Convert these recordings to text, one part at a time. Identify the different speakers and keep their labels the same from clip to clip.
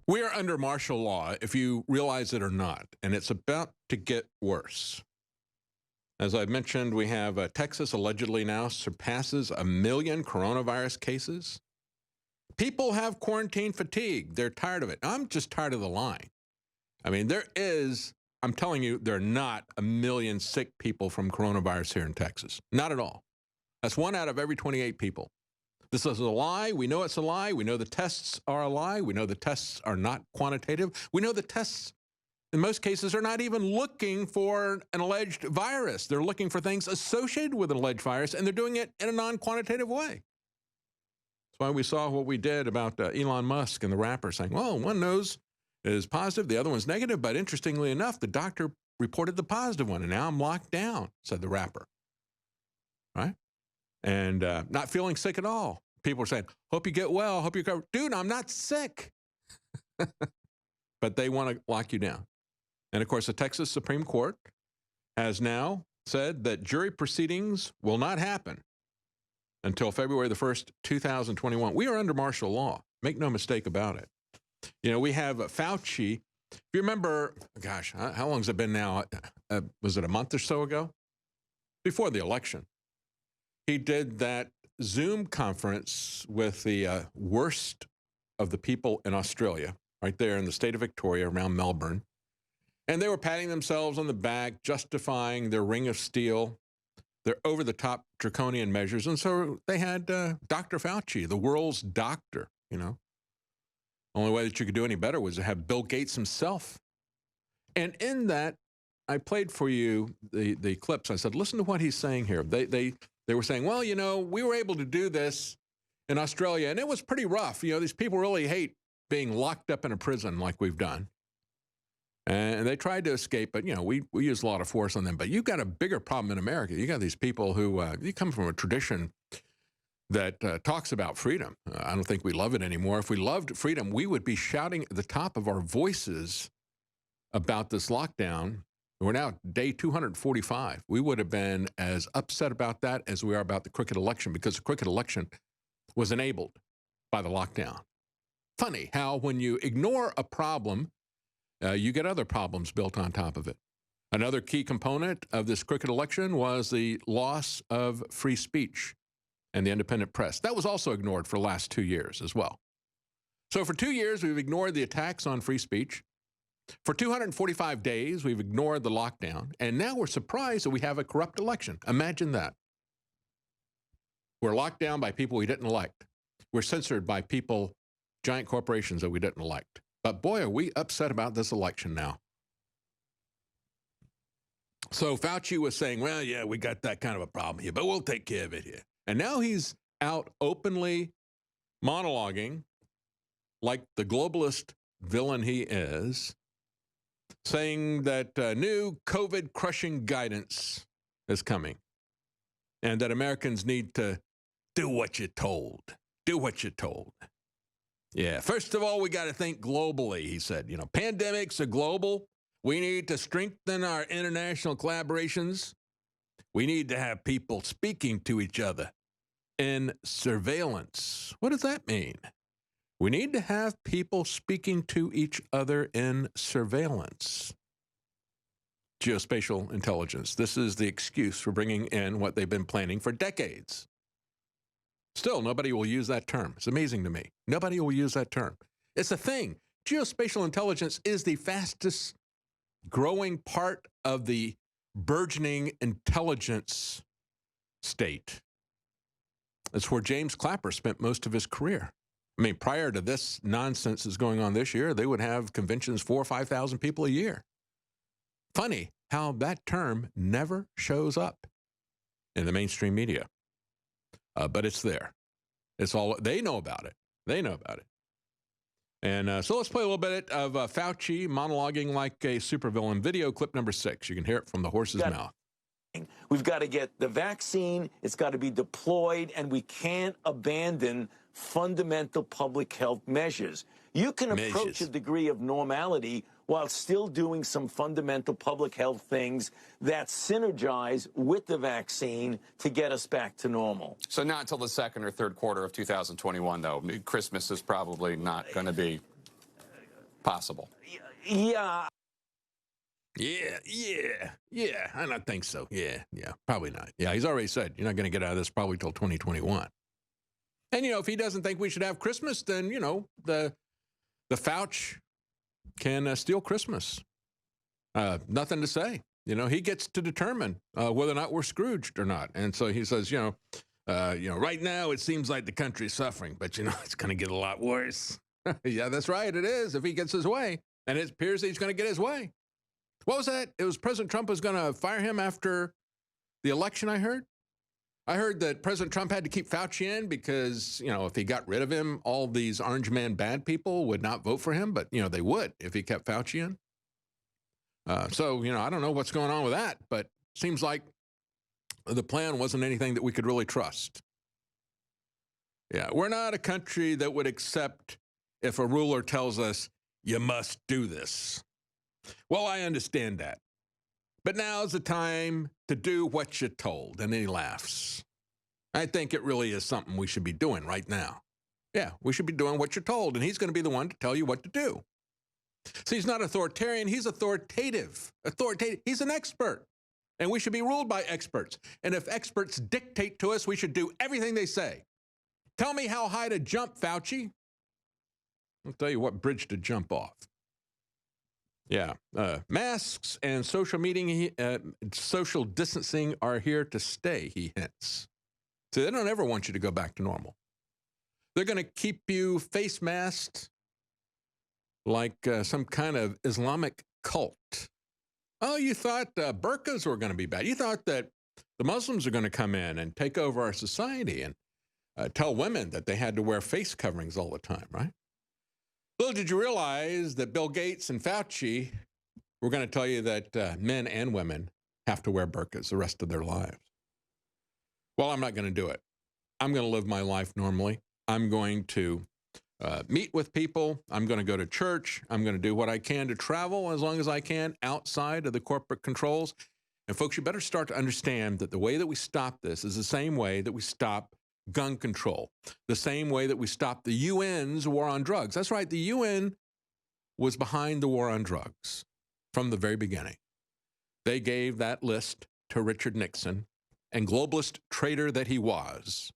Speaker 1: We are under martial law, if you realize it or not, and it's about to get worse. As I mentioned, we have Texas allegedly now surpasses 1 million coronavirus cases. People have quarantine fatigue. They're tired of it. I'm just tired of the lying. I mean, I'm telling you, there are not 1 million sick people from coronavirus here in Texas. Not at all. That's 1 out of every 28 people. This is a lie. We know it's a lie. We know the tests are a lie. We know the tests are not quantitative. We know the tests, in most cases, are not even looking for an alleged virus. They're looking for things associated with an alleged virus, and they're doing it in a non-quantitative way. That's why we saw what we did about Elon Musk and the rapper saying, well, one nose is positive, the other one's negative, but interestingly enough, the doctor reported the positive one, and now I'm locked down, said the rapper. Right? And not feeling sick at all. People are saying, hope you get well, hope you recover. Dude, I'm not sick. But they want to lock you down. And of course, the Texas Supreme Court has now said that jury proceedings will not happen until February the 1st, 2021. We are under martial law. Make no mistake about it. You know, we have Fauci. If you remember, gosh, how long has it been now? Was it a month or so ago? Before the election. He did that Zoom conference with the worst of the people in Australia, right there in the state of Victoria around Melbourne. And they were patting themselves on the back, justifying their ring of steel, their over-the-top draconian measures. And so they had Dr. Fauci, the world's doctor, you know. Only way that you could do any better was to have Bill Gates himself. And in that, I played for you the clips. I said, listen to what he's saying here. They were saying, well, you know, we were able to do this in Australia, and it was pretty rough. You know, these people really hate being locked up in a prison like we've done. And they tried to escape, but, you know, we use a lot of force on them. But you've got a bigger problem in America. You got these people who, you come from a tradition that talks about freedom. I don't think we love it anymore. If we loved freedom, we would be shouting at the top of our voices about this lockdown. We're now day 245. We would have been as upset about that as we are about the crooked election, because the crooked election was enabled by the lockdown. Funny how when you ignore a problem, you get other problems built on top of it. Another key component of this crooked election was the loss of free speech and the independent press. That was also ignored for the last 2 years as well. So for 2 years, we've ignored the attacks on free speech. For 245 days, we've ignored the lockdown, and now we're surprised that we have a corrupt election. Imagine that. We're locked down by people we didn't elect. We're censored by people, giant corporations that we didn't elect. But boy, are we upset about this election now. So Fauci was saying, well, yeah, we got that kind of a problem here, but we'll take care of it here. And now he's out openly monologuing like the globalist villain he is, saying that new COVID-crushing guidance is coming and that Americans need to do what you're told. Do what you're told. Yeah, first of all, we got to think globally, he said. You know, pandemics are global. We need to strengthen our international collaborations. We need to have people speaking to each other in surveillance. What does that mean? We need to have people speaking to each other in surveillance. Geospatial intelligence. This is the excuse for bringing in what they've been planning for decades. Still, nobody will use that term. It's amazing to me. Nobody will use that term. It's a thing. Geospatial intelligence is the fastest growing part of the burgeoning intelligence state. It's where James Clapper spent most of his career. I mean, prior to this nonsense that's going on this year, they would have conventions 4,000 or 5,000 people a year. Funny how that term never shows up in the mainstream media. But it's there. It's all, they know about it. They know about it. And so let's play a little bit of Fauci monologuing like a supervillain. Video clip number 6. You can hear it from the horse's mouth.
Speaker 2: We've got to get the vaccine. It's got to be deployed, and we can't abandon fundamental public health measures. You can approach a degree of normality while still doing some fundamental public health things that synergize with the vaccine to get us back to normal.
Speaker 3: So not until the second or third quarter of 2021, though. Christmas is probably not going to be. possible.
Speaker 2: Yeah.
Speaker 1: Yeah. I don't think so. Yeah, probably not. Yeah, he's already said you're not going to get out of this probably till 2021. And, if he doesn't think we should have Christmas, then, the Fauci can steal Christmas. Nothing to say. He gets to determine whether or not we're Scrooged or not. And so he says, right now it seems like the country's suffering, but, it's going to get a lot worse. Yeah, that's right. It is if he gets his way. And it appears that he's going to get his way. What was that? It was President Trump was going to fire him after the election, I heard. I heard that President Trump had to keep Fauci in because, if he got rid of him, all these Orange Man bad people would not vote for him. But, they would if he kept Fauci in. So, I don't know what's going on with that, but seems like the plan wasn't anything that we could really trust. Yeah, we're not a country that would accept if a ruler tells us, you must do this. Well, I understand that. But now's the time to do what you're told. And then he laughs. I think it really is something we should be doing right now. Yeah, we should be doing what you're told. And he's going to be the one to tell you what to do. See, he's not authoritarian. He's authoritative. He's an expert. And we should be ruled by experts. And if experts dictate to us, we should do everything they say. Tell me how high to jump, Fauci. I'll tell you what bridge to jump off. Yeah, masks and social distancing are here to stay, he hints. So they don't ever want you to go back to normal. They're going to keep you face masked like some kind of Islamic cult. Oh, you thought burqas were going to be bad. You thought that the Muslims are going to come in and take over our society and tell women that they had to wear face coverings all the time, right? Little did you realize that Bill Gates and Fauci were going to tell you that men and women have to wear burqas the rest of their lives. Well, I'm not going to do it. I'm going to live my life normally. I'm going to meet with people. I'm going to go to church. I'm going to do what I can to travel as long as I can outside of the corporate controls. And folks, you better start to understand that the way that we stop this is the same way that we stop gun control, the same way that we stopped the UN's war on drugs. That's right, the UN was behind the war on drugs from the very beginning. They gave that list to Richard Nixon, and globalist traitor that he was,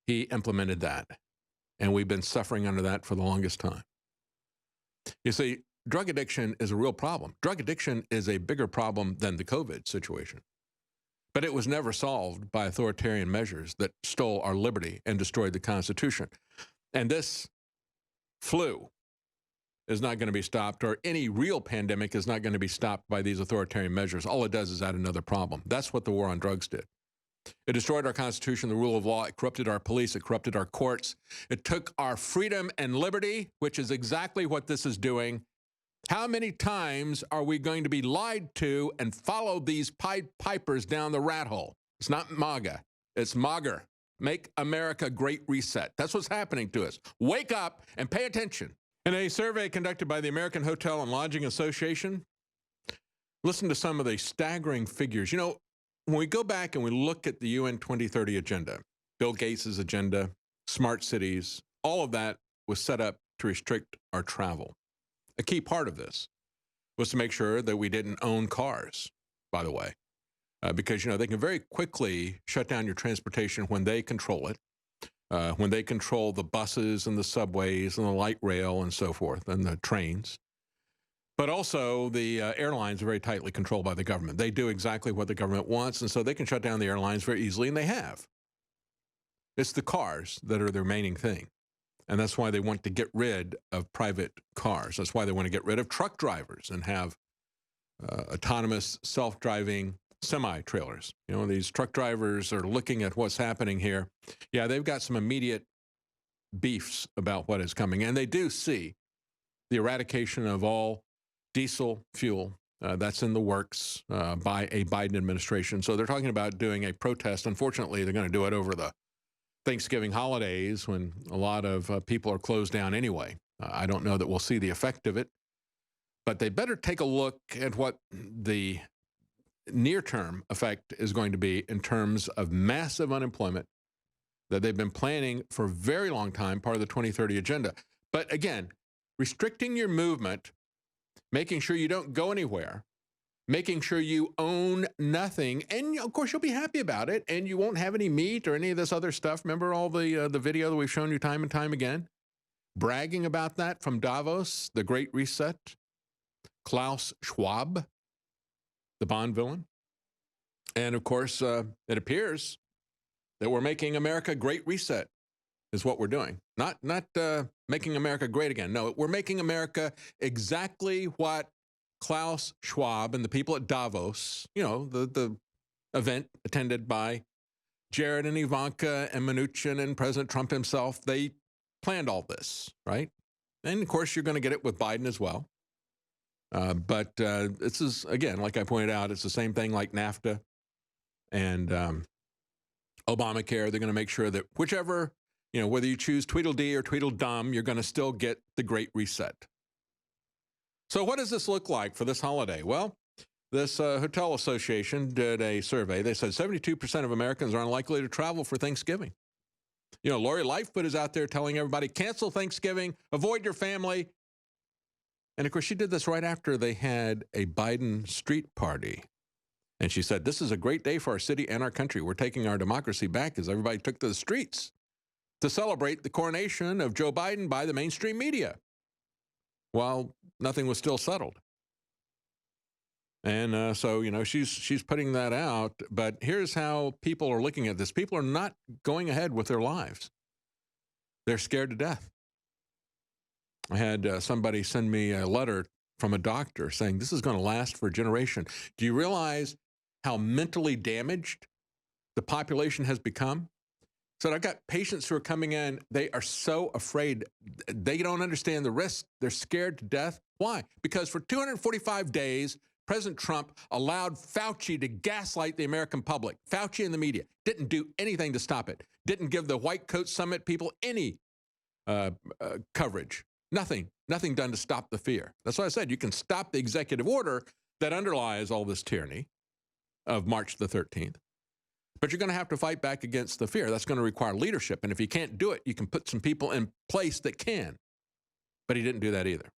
Speaker 1: he implemented that. And we've been suffering under that for the longest time. You see, drug addiction is a real problem. Drug addiction is a bigger problem than the COVID situation. But it was never solved by authoritarian measures that stole our liberty and destroyed the Constitution. And this flu is not going to be stopped, or any real pandemic is not going to be stopped by these authoritarian measures. All it does is add another problem. That's what the war on drugs did. It destroyed our Constitution, the rule of law. It corrupted our police. It corrupted our courts. It took our freedom and liberty, which is exactly what this is doing. How many times are we going to be lied to and follow these Pied Pipers down the rat hole? It's not MAGA. It's MAGA. Make America Great Reset. That's what's happening to us. Wake up and pay attention. In a survey conducted by the American Hotel and Lodging Association, listen to some of the staggering figures. When we go back and we look at the UN 2030 agenda, Bill Gates' agenda, smart cities, all of that was set up to restrict our travel. A key part of this was to make sure that we didn't own cars, by the way, because, they can very quickly shut down your transportation when they control it, when they control the buses and the subways and the light rail and so forth and the trains. But also the airlines are very tightly controlled by the government. They do exactly what the government wants, and so they can shut down the airlines very easily, and they have. It's the cars that are the remaining thing. And that's why they want to get rid of private cars. That's why they want to get rid of truck drivers and have autonomous self-driving semi-trailers. These truck drivers are looking at what's happening here. Yeah, they've got some immediate beefs about what is coming. And they do see the eradication of all diesel fuel. That's in the works by a Biden administration. So they're talking about doing a protest. Unfortunately, they're going to do it over the Thanksgiving holidays when a lot of people are closed down anyway. I don't know that we'll see the effect of it, but they better take a look at what the near-term effect is going to be in terms of massive unemployment that they've been planning for a very long time, part of the 2030 agenda. But again, restricting your movement, making sure you don't go anywhere, making sure you own nothing, and of course you'll be happy about it, and you won't have any meat or any of this other stuff. Remember all the video that we've shown you time and time again? Bragging about that from Davos, the Great Reset, Klaus Schwab, the Bond villain. And of course, it appears that we're making America great reset is what we're doing. Not making America great again. No, we're making America exactly what Klaus Schwab and the people at Davos, you know, the event attended by Jared and Ivanka and Mnuchin and President Trump himself, they planned all this, right? And of course, you're going to get it with Biden as well. But this is, again, like I pointed out, it's the same thing like NAFTA and Obamacare. They're going to make sure that whichever, you know, whether you choose Tweedledee or Tweedledum, you're going to still get the Great Reset. So what does this look like for this holiday? Well, this hotel association did a survey. They said 72% of Americans are unlikely to travel for Thanksgiving. You know, Lori Lightfoot is out there telling everybody, cancel Thanksgiving, avoid your family. And of course, she did this right after they had a Biden street party. And she said, this is a great day for our city and our country. We're taking our democracy back as everybody took to the streets to celebrate the coronation of Joe Biden by the mainstream media, while nothing was still settled. And so, you know, she's putting that out. But here's how people are looking at this. People are not going ahead with their lives. They're scared to death. I had somebody send me a letter from a doctor saying, this is going to last for a generation. Do you realize how mentally damaged the population has become? So I've got patients who are coming in. They are so afraid. They don't understand the risk. They're scared to death. Why? Because for 245 days, President Trump allowed Fauci to gaslight the American public. Fauci and the media didn't do anything to stop it. Didn't give the White Coat Summit people any coverage. Nothing done to stop the fear. That's why I said you can stop the executive order that underlies all this tyranny of March the 13th. But you're going to have to fight back against the fear. That's going to require leadership. And if you can't do it, you can put some people in place that can. But he didn't do that either.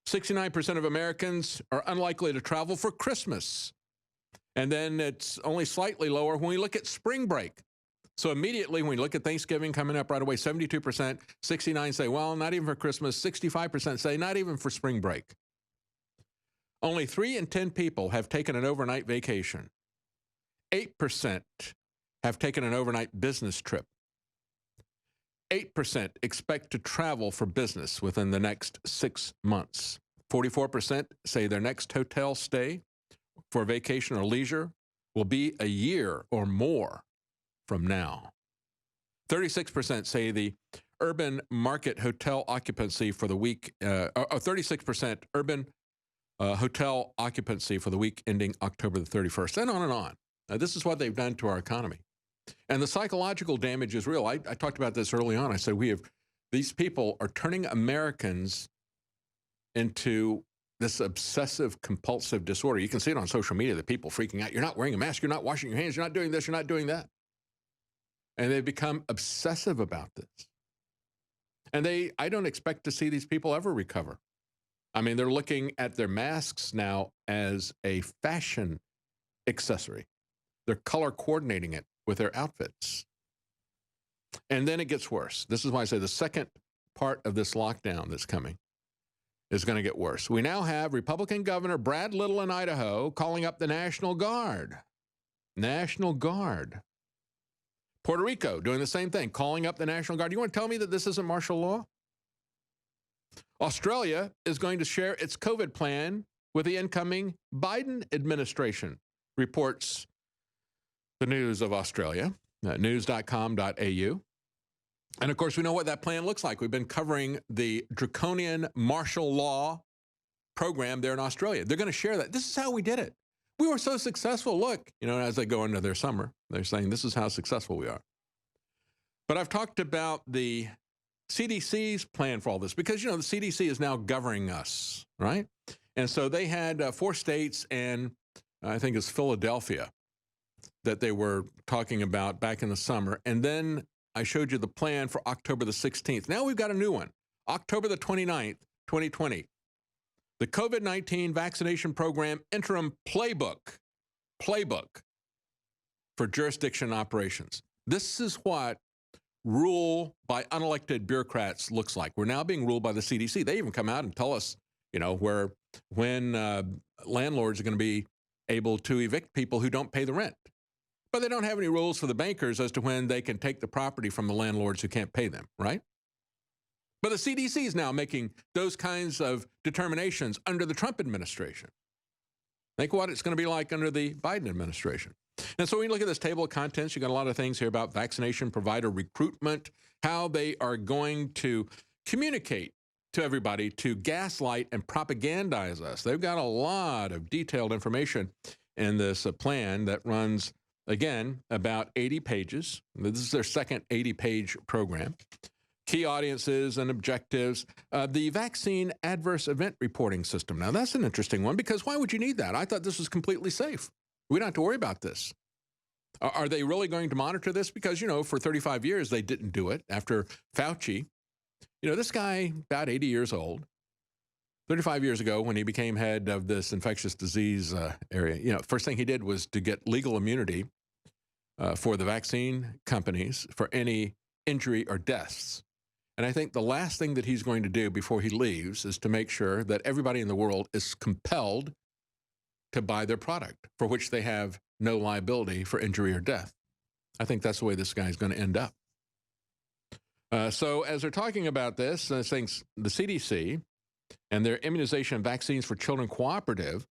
Speaker 1: 69% of Americans are unlikely to travel for Christmas. And then it's only slightly lower when we look at spring break. So immediately when we look at Thanksgiving coming up right away, 72%, 69 say, well, not even for Christmas. 65% say not even for spring break. Only 3 in 10 people have taken an overnight vacation. 8% have taken an overnight business trip. 8% expect to travel for business within the next 6 months. 44% say their next hotel stay for vacation or leisure will be a year or more from now. 36% say the urban market hotel occupancy for the week, 36% urban hotel occupancy for the week ending October the 31st, and on and on. Now, this is what they've done to our economy. And the psychological damage is real. I talked about this early on. I said these people are turning Americans into this obsessive compulsive disorder. You can see it on social media, the people freaking out. You're not wearing a mask. You're not washing your hands. You're not doing this. You're not doing that. And they've become obsessive about this. And I don't expect to see these people ever recover. I mean, they're looking at their masks now as a fashion accessory. They're color coordinating it with their outfits. And then it gets worse. This is why I say the second part of this lockdown that's coming is going to get worse. We now have Republican Governor Brad Little in Idaho calling up the National Guard. National Guard. Puerto Rico doing the same thing, calling up the National Guard. You want to tell me that this isn't martial law? Australia is going to share its COVID plan with the incoming Biden administration, reports the News of Australia, news.com.au. And of course, we know what that plan looks like. We've been covering the draconian martial law program there in Australia. They're going to share that. This is how we did it. We were so successful. Look, you know, as they go into their summer, they're saying this is how successful we are. But I've talked about the CDC's plan for all this because, you know, the CDC is now governing us, right? And so they had 4 states and I think it's Philadelphia that they were talking about back in the summer. And then I showed you the plan for October the 16th. Now we've got a new one. October the 29th, 2020. The COVID-19 vaccination program interim playbook for jurisdiction operations. This is what rule by unelected bureaucrats looks like. We're now being ruled by the CDC. They even come out and tell us, when landlords are going to be able to evict people who don't pay the rent. But they don't have any rules for the bankers as to when they can take the property from the landlords who can't pay them, right? But the CDC is now making those kinds of determinations under the Trump administration. Think what it's going to be like under the Biden administration. And so when you look at this table of contents, you got a lot of things here about vaccination provider recruitment, how they are going to communicate to everybody to gaslight and propagandize us. They've got a lot of detailed information in this plan that runs, again, about 80 pages. This is their second 80-page program. Key audiences and objectives. The vaccine adverse event reporting system. Now, that's an interesting one because why would you need that? I thought this was completely safe. We don't have to worry about this. Are they really going to monitor this? Because, for 35 years, they didn't do it after Fauci. This guy, about 80 years old, 35 years ago when he became head of this infectious disease area, first thing he did was to get legal immunity for the vaccine companies for any injury or deaths. And I think the last thing that he's going to do before he leaves is to make sure that everybody in the world is compelled to buy their product for which they have no liability for injury or death. I think that's the way this guy is going to end up. So as they're talking about this, the CDC and their immunization and vaccines for children cooperative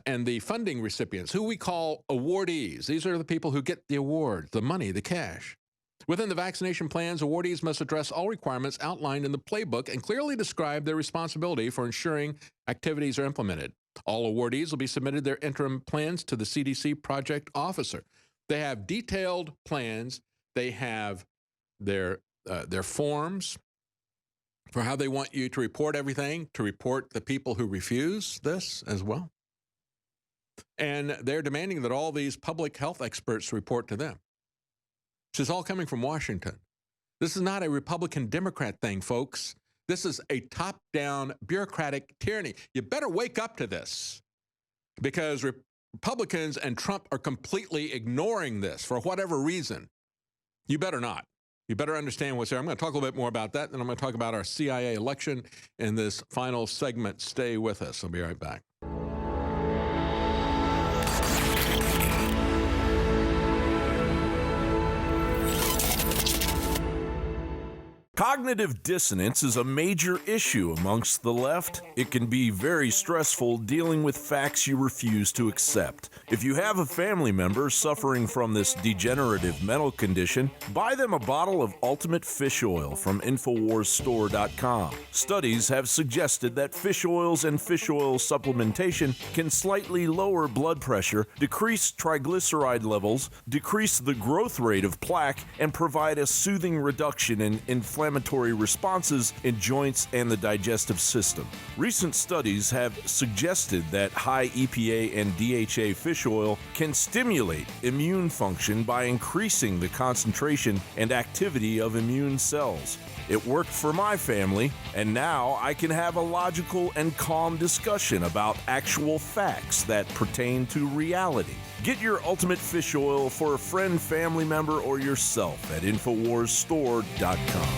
Speaker 1: and the funding recipients, who we call awardees. These are the people who get the awards, the money, the cash. Within the vaccination plans, awardees must address all requirements outlined in the playbook and clearly describe their responsibility for ensuring activities are implemented. All awardees will be submitted their interim plans to the CDC project officer. They have detailed plans. They have their forms for how they want you to report everything, to report the people who refuse this as well. And they're demanding that all these public health experts report to them. This is all coming from Washington. This is not a Republican-Democrat thing, folks. This is a top-down bureaucratic tyranny. You better wake up to this because Republicans and Trump are completely ignoring this for whatever reason. You better not. You better understand what's there. I'm going to talk a little bit more about that, and I'm going to talk about our CIA election in this final segment. Stay with us. I'll be right back.
Speaker 3: Cognitive dissonance is a major issue amongst the left. It can be very stressful dealing with facts you refuse to accept. If you have a family member suffering from this degenerative mental condition, buy them a bottle of Ultimate Fish Oil from InfoWarsStore.com. Studies have suggested that fish oils and fish oil supplementation can slightly lower blood pressure, decrease triglyceride levels, decrease the growth rate of plaque, and provide a soothing reduction in inflammatory responses in joints and the digestive system. Recent studies have suggested that high EPA and DHA fish oil can stimulate immune function by increasing the concentration and activity of immune cells. It worked for my family, and now I can have a logical and calm discussion about actual facts that pertain to reality. Get your Ultimate Fish Oil for a friend, family member, or yourself at InfoWarsStore.com.